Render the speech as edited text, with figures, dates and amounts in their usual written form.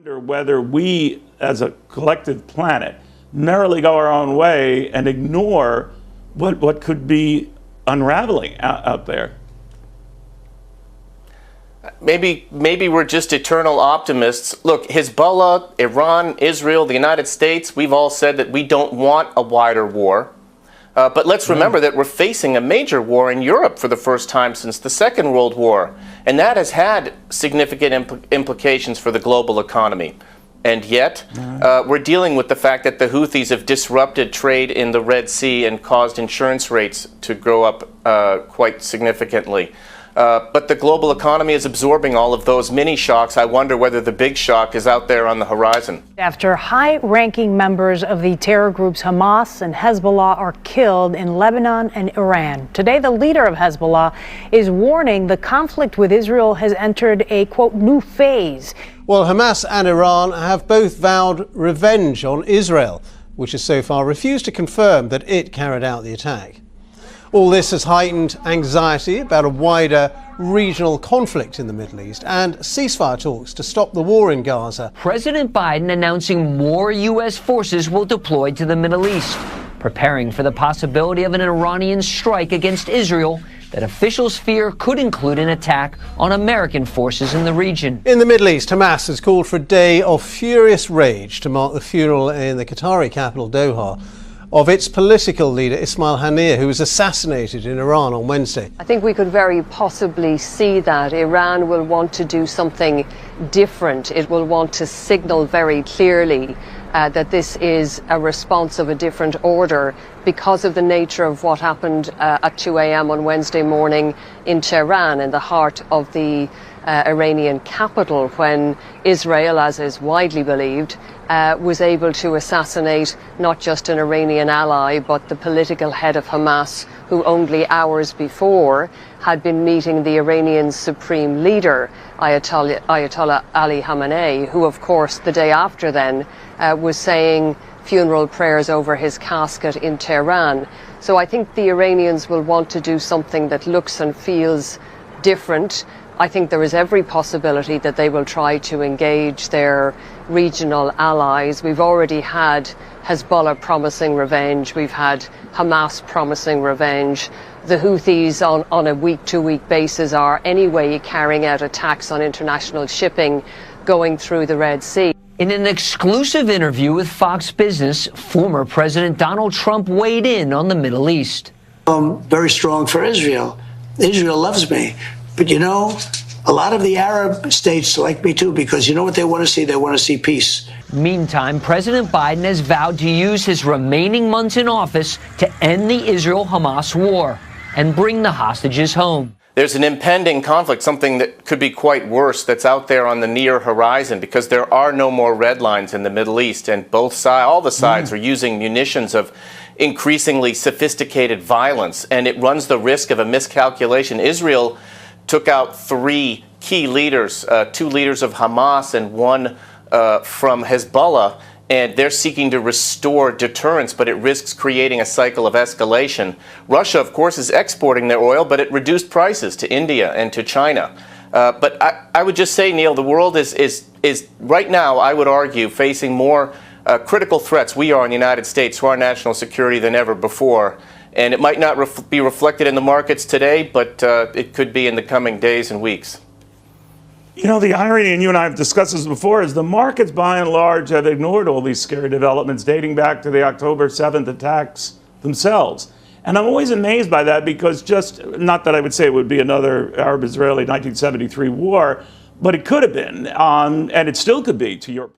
Whether we as a collective planet narrowly go our own way and ignore what could be unraveling out there. Maybe we're just eternal optimists. Look, Hezbollah, Iran, Israel, the United States, we've all said that we don't want a wider war. But let's remember that we're facing a major war in Europe for the first time since the Second World War. And that has had significant implications for the global economy. And yet, we're dealing with the fact that the Houthis have disrupted trade in the Red Sea and caused insurance rates to go up quite significantly. But the global economy is absorbing all of those mini shocks. I wonder whether the big shock is out there on the horizon. After high-ranking members of the terror groups Hamas and Hezbollah are killed in Lebanon and Iran. Today, the leader of Hezbollah is warning the conflict with Israel has entered a, quote, new phase. Well, Hamas and Iran have both vowed revenge on Israel, which has so far refused to confirm that it carried out the attack. All this has heightened anxiety about a wider regional conflict in the Middle East and ceasefire talks to stop the war in Gaza. President Biden announcing more U.S. forces will deploy to the Middle East, preparing for the possibility of an Iranian strike against Israel that officials fear could include an attack on American forces in the region. In the Middle East, Hamas has called for a day of furious rage to mark the funeral in the Qatari capital, Doha, of its political leader, Ismail Haniyeh, who was assassinated in Iran on Wednesday. I think we could very possibly see that Iran will want to do something different. It will want to signal very clearly that this is a response of a different order because of the nature of what happened at 2 a.m. on Wednesday morning in Tehran, in the heart of the Iranian capital, when Israel, as is widely believed, was able to assassinate not just an Iranian ally, but the political head of Hamas, who only hours before had been meeting the Iranian supreme leader, Ayatollah Ali Khamenei, who, of course, the day after then was saying funeral prayers over his casket in Tehran. So I think the Iranians will want to do something that looks and feels different. I think there is every possibility that they will try to engage their regional allies. We've already had Hezbollah promising revenge. We've had Hamas promising revenge. The Houthis on a week-to-week basis are anyway carrying out attacks on international shipping going through the Red Sea. In an exclusive interview with Fox Business, former President Donald Trump weighed in on the Middle East. I'm very strong for Israel. Israel loves me. But you know, a lot of the Arab states like me too, because you know what they want to see? They want to see peace. Meantime, President Biden has vowed to use his remaining months in office to end the Israel-Hamas war and bring the hostages home. There's an impending conflict, something that could be quite worse, that's out there on the near horizon, because there are no more red lines in the Middle East, and all the sides are using munitions of increasingly sophisticated violence, and it runs the risk of a miscalculation. Israel took out 3 key leaders, 2 leaders of Hamas and 1 from Hezbollah, and they're seeking to restore deterrence, but it risks creating a cycle of escalation. Russia, of course, is exporting their oil, but it reduced prices to India and to China. But I would just say, Neil, the world is right now, I would argue, facing more critical threats, we are in the United States, to our national security than ever before. And it might not be reflected in the markets today, but it could be in the coming days and weeks. You know, the irony, and you and I have discussed this before, is the markets by and large have ignored all these scary developments dating back to the October 7th attacks themselves. And I'm always amazed by that, because just, not that I would say it would be another Arab-Israeli 1973 war, but it could have been, and it still could be, to your